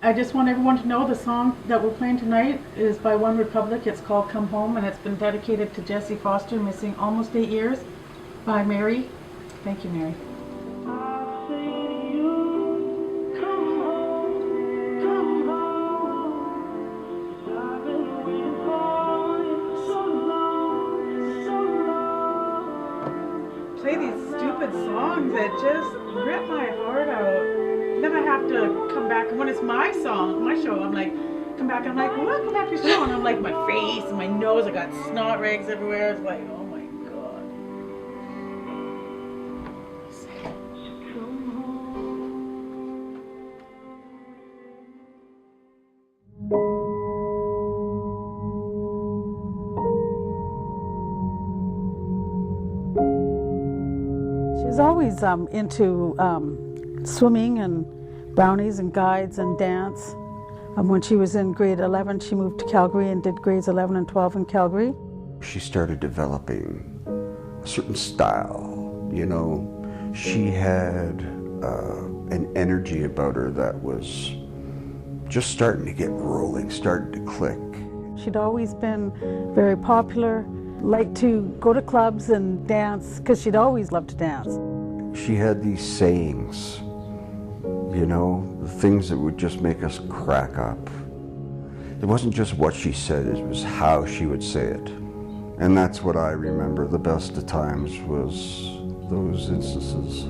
I just want everyone to know the song that we're playing tonight is by One Republic. It's called Come Home, and it's been dedicated to Jessie Foster, missing almost 8 years, by Mary. Thank you, Mary. Play these stupid songs that just rip my heart out. Then I have to come back, and when it's my song, my show, I'm like, come back, and I'm like, what? Come back to your show, and I'm like, my face and my nose, I got snot rags everywhere. It's like, oh my God. She's always into swimming and brownies and guides and dance. When she was in grade 11, she moved to Calgary and did grades 11 and 12 in Calgary. She started developing a certain style, you know. She had an energy about her that was just starting to get rolling, starting to click. She'd always been very popular, liked to go to clubs and dance, because she'd always loved to dance. She had these sayings, you know, the things that would just make us crack up. It wasn't just what she said, it was how she would say it. And that's what I remember the best of times, was those instances.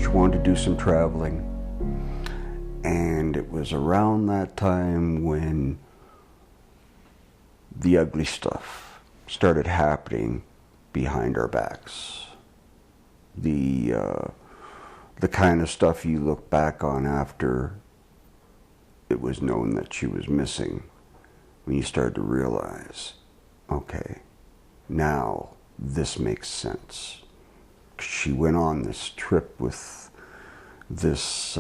She wanted to do some traveling. And it was around that time when the ugly stuff started happening behind our backs. The kind of stuff you look back on after it was known that she was missing, when you started to realize, okay, now this makes sense. She went on this trip with this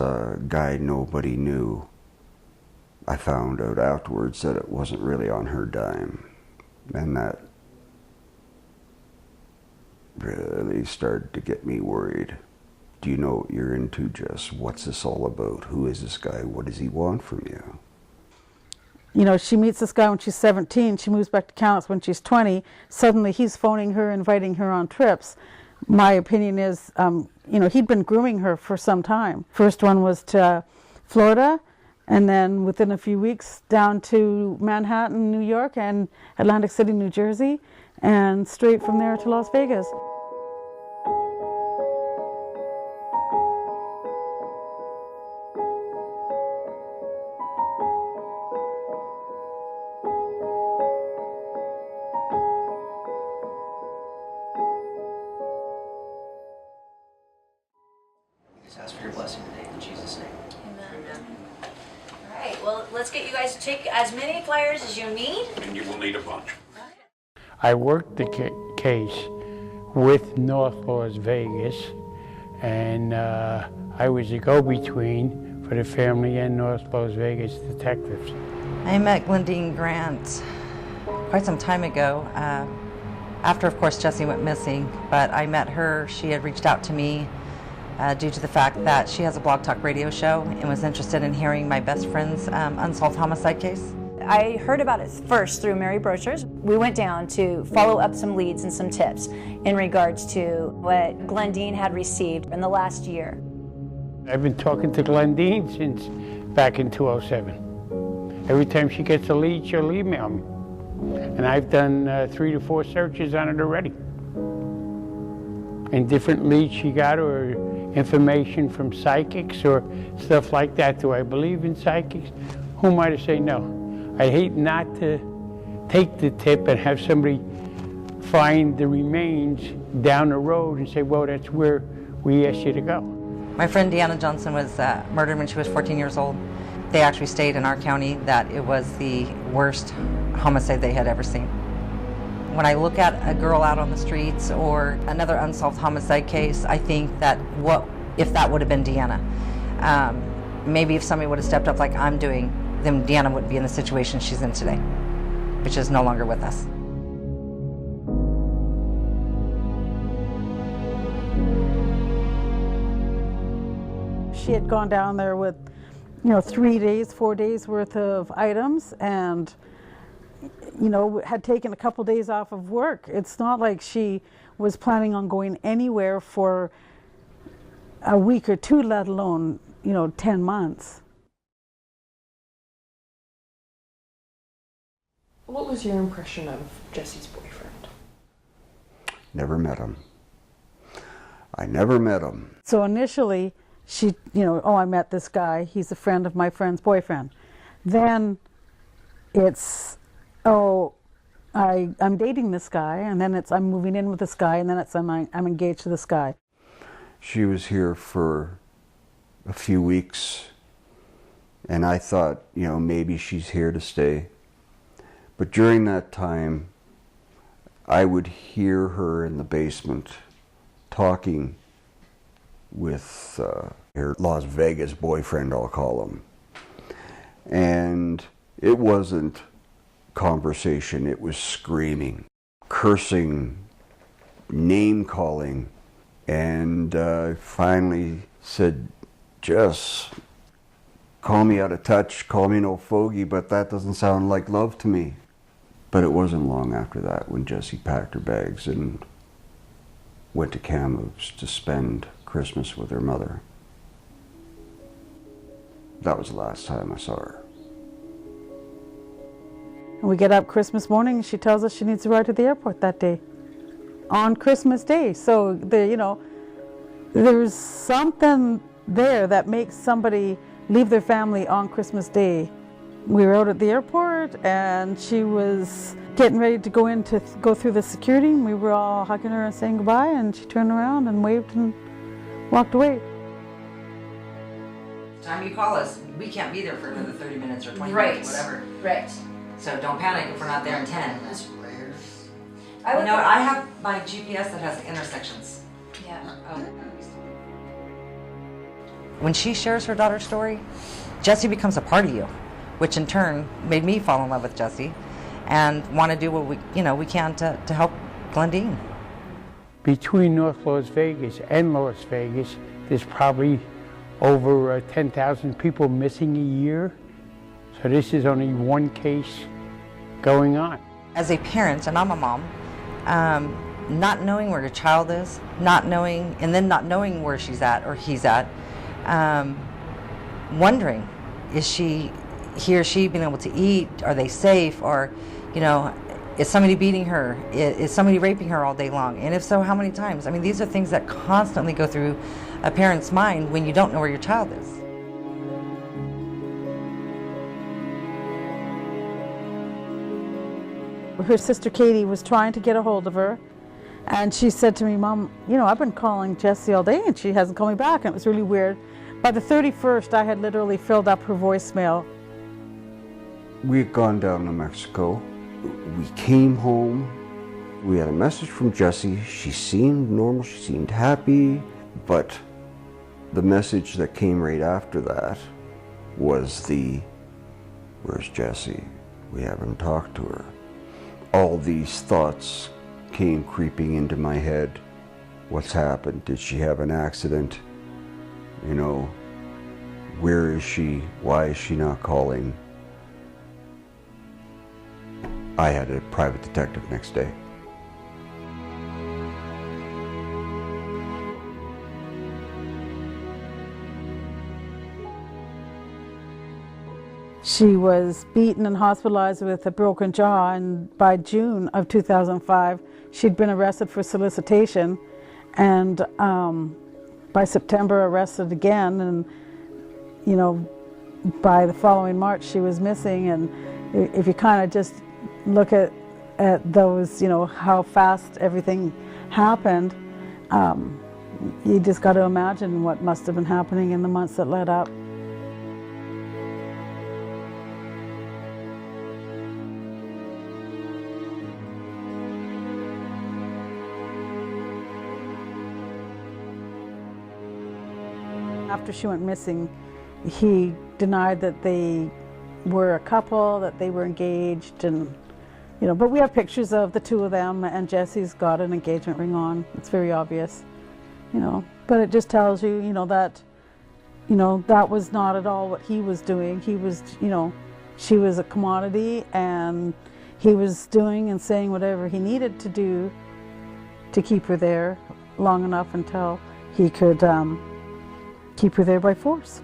guy nobody knew. I found out afterwards that it wasn't really on her dime, and that really started to get me worried. Do you know what you're into, Jess? What's this all about? Who is this guy? What does he want from you? You know, she meets this guy when she's 17, she moves back to Canada when she's 20, suddenly he's phoning her, inviting her on trips. My opinion is, you know, he'd been grooming her for some time. First one was to Florida, and then within a few weeks down to Manhattan, New York, and Atlantic City, New Jersey, and straight from there to Las Vegas. Ask for your blessing today in Jesus' name. Amen. All right, well, let's get you guys to take as many flyers as you need. And you will need a bunch. I worked the case with North Las Vegas, and I was a go-between for the family and North Las Vegas detectives. I met Glendine Grant quite some time ago, after, of course, Jessie went missing, but I met her. She had reached out to me due to the fact that she has a blog talk radio show and was interested in hearing my best friend's unsolved homicide case. I heard about it first through Mary Brochures. We went down to follow up some leads and some tips in regards to what Glendine had received in the last year. I've been talking to Glendine since back in 2007. Every time she gets a lead, she'll email me. And I've done 3 to 4 searches on it already. And different leads she got, or information from psychics or stuff like that. Do I believe in psychics? Who am I to say no? I hate not to take the tip and have somebody find the remains down the road and say, well, that's where we asked you to go. My friend Deanna Johnson was murdered when she was 14 years old. They actually stayed in our county that it was the worst homicide they had ever seen. When I look at a girl out on the streets or another unsolved homicide case, I think that what if that would have been Deanna? Maybe if somebody would have stepped up like I'm doing, then Deanna wouldn't be in the situation she's in today, which is no longer with us. She had gone down there with, 3 days, 4 days worth of items, and, had taken a couple days off of work. It's not like she was planning on going anywhere for a week or two, let alone, 10 months. What was your impression of Jessie's boyfriend? Never met him. I never met him. So initially, she, I met this guy. He's a friend of my friend's boyfriend. Then it's, I'm dating this guy, and then it's I'm moving in with this guy, and then it's I'm engaged to this guy. She was here for a few weeks, and I thought, maybe she's here to stay. But during that time, I would hear her in the basement talking with her Las Vegas boyfriend, I'll call him. And it wasn't conversation, it was screaming, cursing, name-calling. And I finally said, Jess, call me out of touch, call me no fogey, but that doesn't sound like love to me. But it wasn't long after that when Jessie packed her bags and went to Kamloops to spend Christmas with her mother. That was the last time I saw her. And we get up Christmas morning, and she tells us she needs to ride to the airport that day, on Christmas Day. So, there's something there that makes somebody leave their family on Christmas Day. We were out at the airport, and she was getting ready to go through the security, and we were all hugging her and saying goodbye, and she turned around and waved and walked away. Time you call us, we can't be there for another 30 minutes or 20 Right. minutes, whatever. Right. So don't panic if we're not there in 10. That's rare. I have my GPS that has intersections. Yeah. When she shares her daughter's story, Jessie becomes a part of you, which in turn made me fall in love with Jessie and want to do what we can to help Glendine. Between North Las Vegas and Las Vegas, there's probably over 10,000 people missing a year. So this is only one case going on. As a parent, and I'm a mom, not knowing where your child is, not knowing where she's at or he's at, wondering, he or she being able to eat? Are they safe? Or, is somebody beating her? Is somebody raping her all day long? And if so, how many times? I mean, these are things that constantly go through a parent's mind when you don't know where your child is. Her sister Katie was trying to get a hold of her, and she said to me, Mom, I've been calling Jessie all day and she hasn't called me back, and it was really weird. By the 31st, I had literally filled up her voicemail. We had gone down to Mexico. We came home. We had a message from Jessie. She seemed normal, she seemed happy, but the message that came right after that was where's Jessie? We haven't talked to her. All these thoughts came creeping into my head. What's happened? Did she have an accident? Where is she? Why is she not calling? I had a private detective next day. She was beaten and hospitalized with a broken jaw, and by June of 2005, she'd been arrested for solicitation, and by September arrested again, and by the following March she was missing. And if you kind of just look at those, how fast everything happened, you just got to imagine what must have been happening in the months that led up. After she went missing, he denied that they were a couple, that they were engaged, and but we have pictures of the two of them, and Jessie's got an engagement ring on. It's very obvious, but it just tells you, that that was not at all what he was doing. He was, she was a commodity, and he was doing and saying whatever he needed to do to keep her there long enough until he could keep her there by force.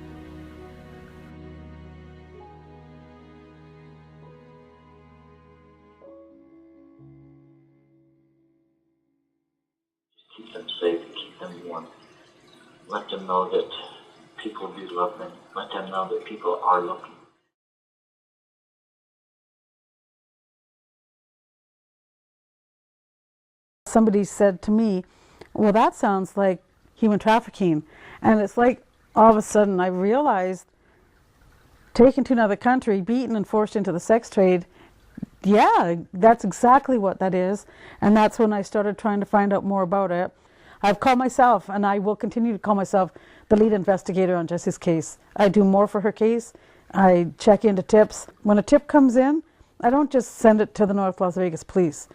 Keep them safe, keep them warm. Let them know that people do love them. Let them know that people are looking. Somebody said to me, well, that sounds like human trafficking. And it's like all of a sudden I realized, taken to another country, beaten and forced into the sex trade, yeah, that's exactly what that is. And that's when I started trying to find out more about it. I've called myself, and I will continue to call myself, the lead investigator on Jessie's case. I do more for her case. I check into tips. When a tip comes in, I don't just send it to the North Las Vegas Police.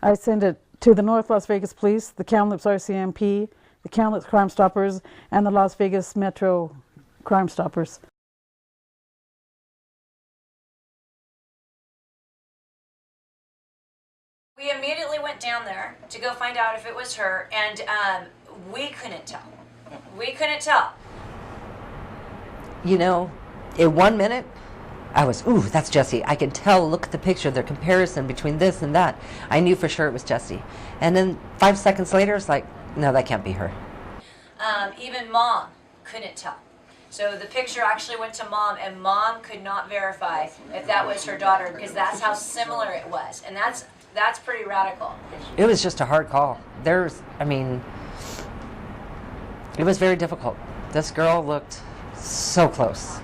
I send it to the North Las Vegas Police, the Kamloops RCMP, the Kamloops Crime Stoppers, and the Las Vegas Metro Crime Stoppers. We immediately went down there to go find out if it was her, and we couldn't tell. We couldn't tell. In 1 minute, I was, ooh, that's Jessie. I could tell, look at the picture, the comparison between this and that. I knew for sure it was Jessie. And then 5 seconds later, it's like, no, that can't be her. Even Mom couldn't tell. So the picture actually went to Mom, and Mom could not verify if that was her daughter, because that's how similar it was. And that's pretty radical. It was just a hard call. It was very difficult. This girl looked so close.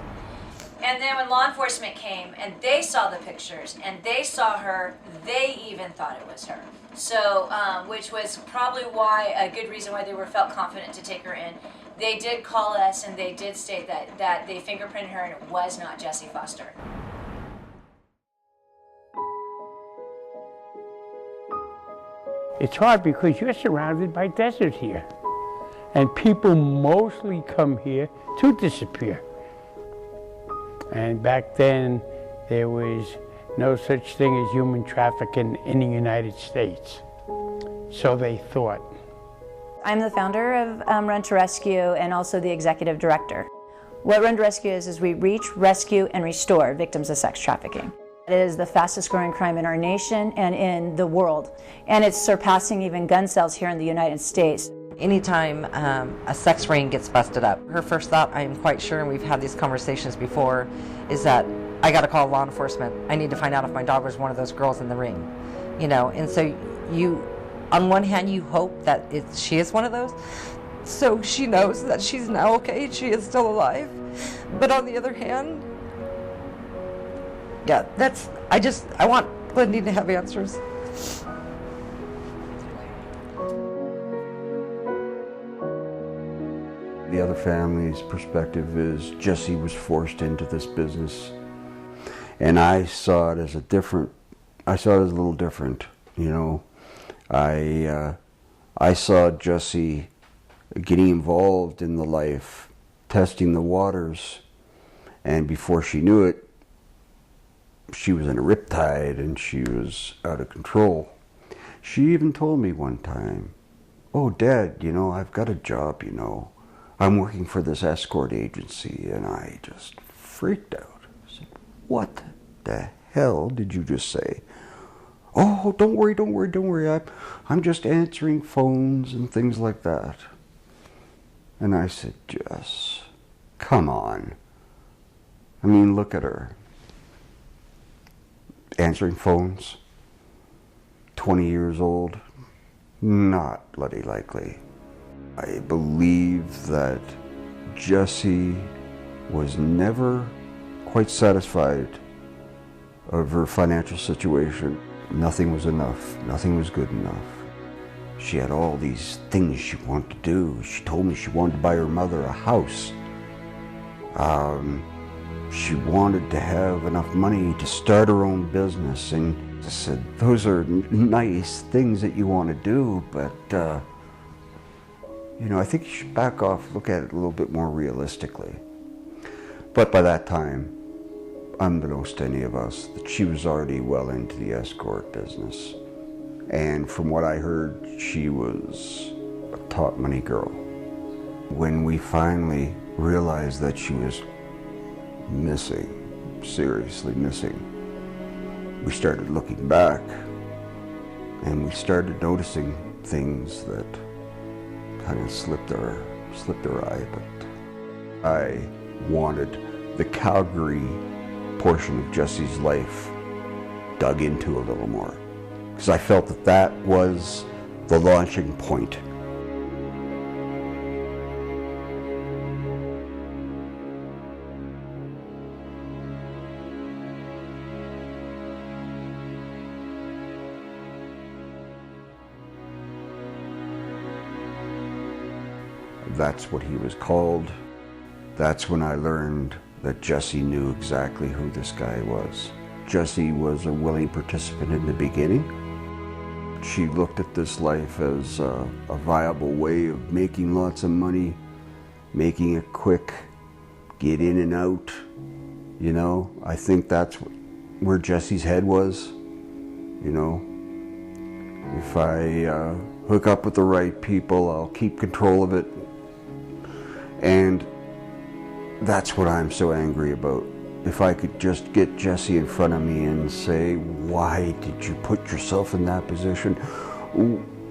And then when law enforcement came and they saw the pictures and they saw her, they even thought it was her. So, which was probably a good reason why they felt confident to take her in. They did call us and they did state that they fingerprinted her and it was not Jessie Foster. It's hard because you're surrounded by desert here. And people mostly come here to disappear. And back then, there was no such thing as human trafficking in the United States. So they thought. I'm the founder of Run to Rescue and also the executive director. What Run to Rescue is we reach, rescue, and restore victims of sex trafficking. It is the fastest growing crime in our nation and in the world. And it's surpassing even gun sales here in the United States. Anytime a sex ring gets busted up, her first thought, I'm quite sure, and we've had these conversations before, is that I got to call law enforcement. I need to find out if my daughter's one of those girls in the ring. And so on one hand, you hope that she is one of those, so she knows that she's now okay, she is still alive. But on the other hand, yeah, I want Lindy to have answers. The other family's perspective is Jessie was forced into this business, and I saw it as a little different, I saw Jessie getting involved in the life, testing the waters, and before she knew it, she was in a riptide and she was out of control. She even told me one time, "Oh, Dad, I've got a job, I'm working for this escort agency," and I just freaked out. I said, "What the hell did you just say?" "Oh, don't worry. I'm just answering phones and things like that." And I said, "Jess, come on. I mean, look at her. Answering phones, 20 years old, not bloody likely." I believe that Jessie was never quite satisfied of her financial situation. Nothing was enough. Nothing was good enough. She had all these things she wanted to do. She told me she wanted to buy her mother a house. she wanted to have enough money to start her own business. And I said, those are nice things that you want to do, but you know, I think you should back off, look at it a little bit more realistically. But by that time, unbeknownst to any of us, that she was already well into the escort business. And from what I heard, she was a top money girl. When we finally realized that she was missing, seriously missing, we started looking back, and we started noticing things that kind of slipped our eye. But I wanted the Calgary portion of Jessie's life dug into a little more, because I felt that that was the launching point. That's what he was called. That's when I learned that Jessie knew exactly who this guy was. Jessie was a willing participant in the beginning. She looked at this life as a viable way of making lots of money, making it quick, get in and out. You know, I think that's where Jessie's head was. You know, if I hook up with the right people, I'll keep control of it. And that's what I'm so angry about. If I could just get Jessie in front of me and say, why did you put yourself in that position?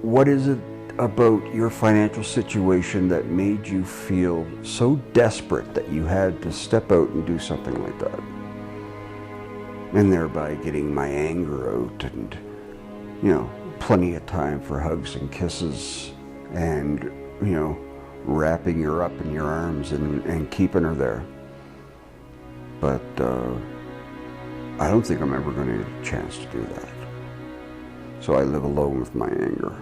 What is it about your financial situation that made you feel so desperate that you had to step out and do something like that? And thereby getting my anger out, and, you know, plenty of time for hugs and kisses, and, you know, wrapping her up in your arms and keeping her there. But I don't think I'm ever going to get a chance to do that. So I live alone with my anger,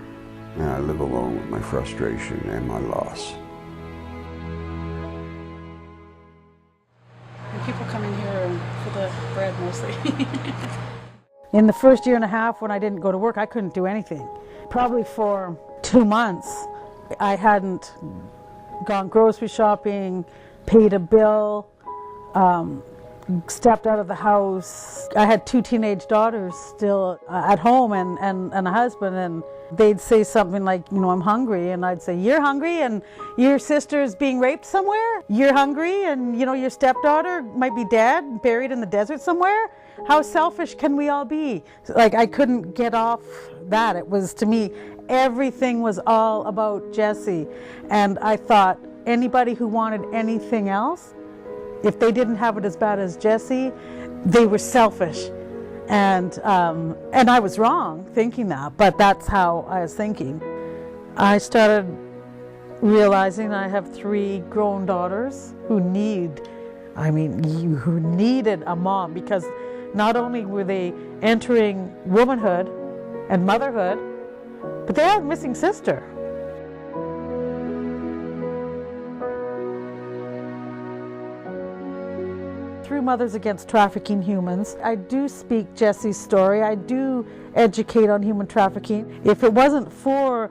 and I live alone with my frustration and my loss. People come in here for the bread mostly. In the first year and a half when I didn't go to work, I couldn't do anything. Probably for 2 months, I hadn't gone grocery shopping, paid a bill, stepped out of the house. I had 2 teenage daughters still at home and a husband, and they'd say something like, you know, I'm hungry, and I'd say, you're hungry and your sister's being raped somewhere? You're hungry and, you know, your stepdaughter might be dead, buried in the desert somewhere? How selfish can we all be? Like, I couldn't get off that. It was, to me, everything was all about Jessie. And I thought anybody who wanted anything else, if they didn't have it as bad as Jessie, they were selfish. And I was wrong thinking that, but that's how I was thinking. I started realizing I have 3 grown daughters who needed a mom, because not only were they entering womanhood and motherhood, but they had a missing sister. Through Mothers Against Trafficking Humans, I do speak Jessie's story. I do educate on human trafficking. If it wasn't for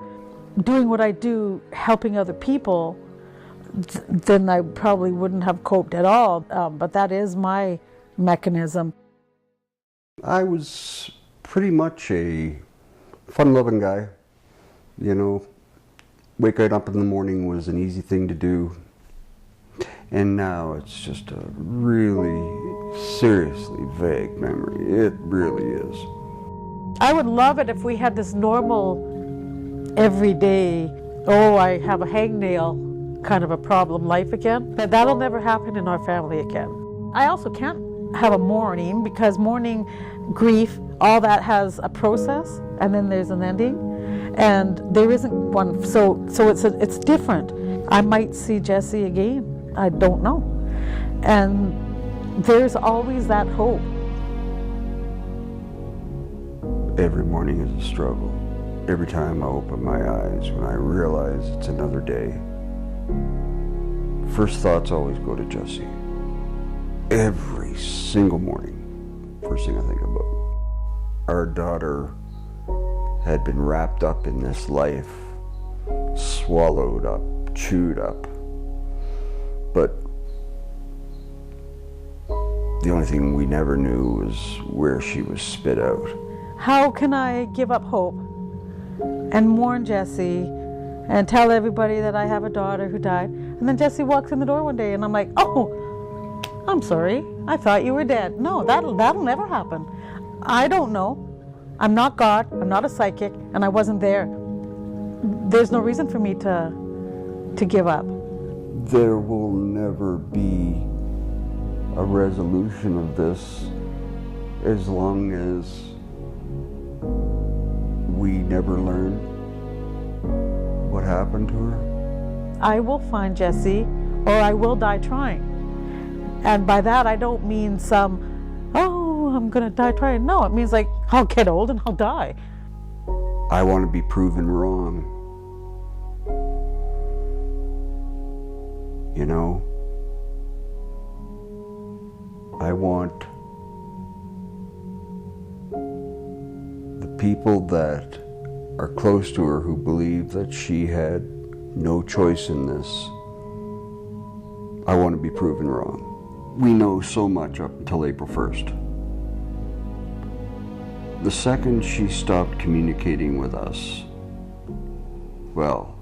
doing what I do, helping other people, then I probably wouldn't have coped at all. But that is my mechanism. I was pretty much a fun-loving guy. You know, waking up in the morning was an easy thing to do. And now it's just a really seriously vague memory. It really is. I would love it if we had this normal, everyday, oh, I have a hangnail kind of a problem life again. But that'll never happen in our family again. I also can't have a mourning, because mourning, grief, all that has a process, and then there's an ending. And there isn't one, so it's different. I might see Jessie again. I don't know. And there's always that hope. Every morning is a struggle. Every time I open my eyes, when I realize it's another day, first thoughts always go to Jessie. every single morning. First thing I think about. Our daughter had been wrapped up in this life, swallowed up, chewed up. But the only thing we never knew was where she was spit out. How can I give up hope and mourn Jessie and tell everybody that I have a daughter who died? And then Jessie walks in the door one day and I'm like, oh, I'm sorry, I thought you were dead. No, that'll never happen. I don't know. I'm not God, I'm not a psychic, and I wasn't there. There's no reason for me to give up. There will never be a resolution of this as long as we never learn what happened to her. I will find Jessie, or I will die trying. And by that I don't mean I'm gonna die trying. No, it means like I'll get old and I'll die. I want to be proven wrong. You know? I want the people that are close to her who believe that she had no choice in this, I want to be proven wrong. We know so much up until April 1st. The second she stopped communicating with us, well,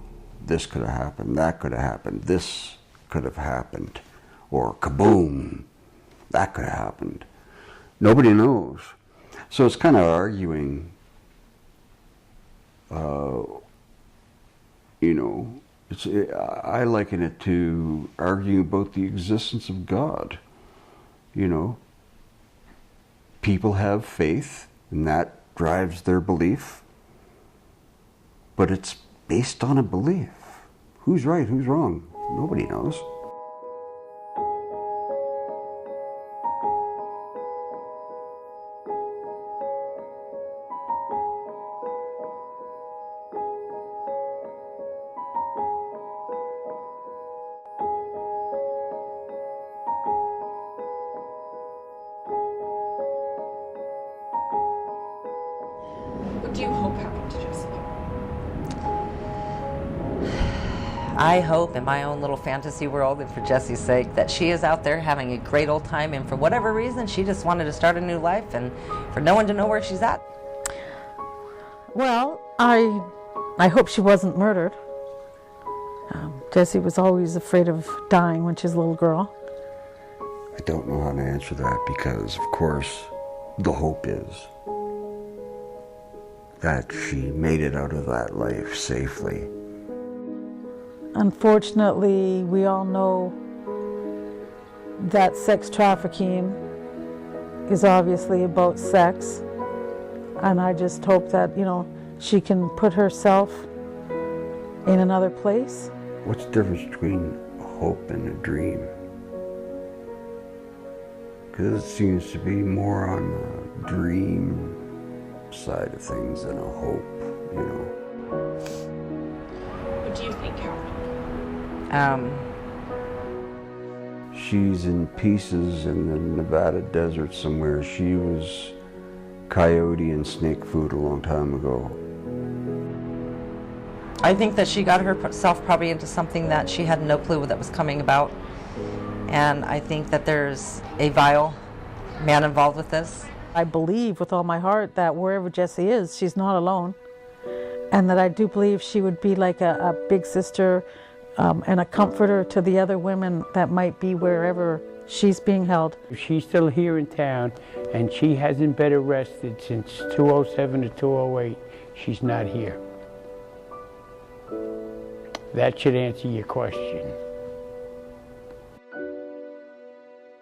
this could have happened, that could have happened, this could have happened, or kaboom, that could have happened. Nobody knows. So it's kind of arguing, I liken it to arguing about the existence of God. You know, people have faith, and that drives their belief, but it's based on a belief. Who's right, who's wrong? Nobody knows. What do you hope happened to Jessie? I hope in my own little fantasy world, and for Jessie's sake, that she is out there having a great old time, and for whatever reason she just wanted to start a new life and for no one to know where she's at. Well, I hope she wasn't murdered. Jessie was always afraid of dying when she was a little girl. I don't know how to answer that because, of course, the hope is that she made it out of that life safely. Unfortunately, we all know that sex trafficking is obviously about sex. And I just hope that, she can put herself in another place. What's the difference between hope and a dream? Because it seems to be more on the dream side of things than a hope, What do you think happened? She's in pieces in the Nevada desert somewhere. She was coyote and snake food a long time ago. I think that she got herself probably into something that she had no clue that was coming about. And I think that there's a vile man involved with this. I believe with all my heart that wherever Jessie is, she's not alone. And that I do believe she would be like a big sister and a comforter to the other women that might be wherever she's being held. She's still here in town, and she hasn't been arrested since 2007 to 2008. She's not here. That should answer your question.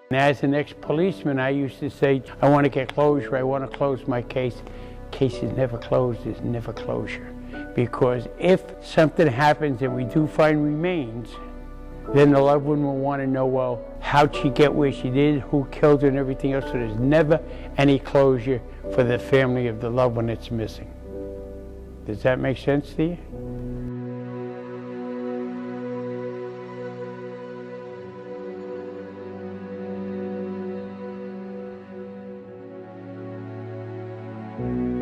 And as an ex-policeman, I used to say, I want to get closure, I want to close my case. Case is never closed, there's never closure. Because if something happens and we do find remains, then the loved one will want to know, well, how'd she get where she did, who killed her and everything else, so there's never any closure for the family of the loved one that's missing. Does that make sense to you? you.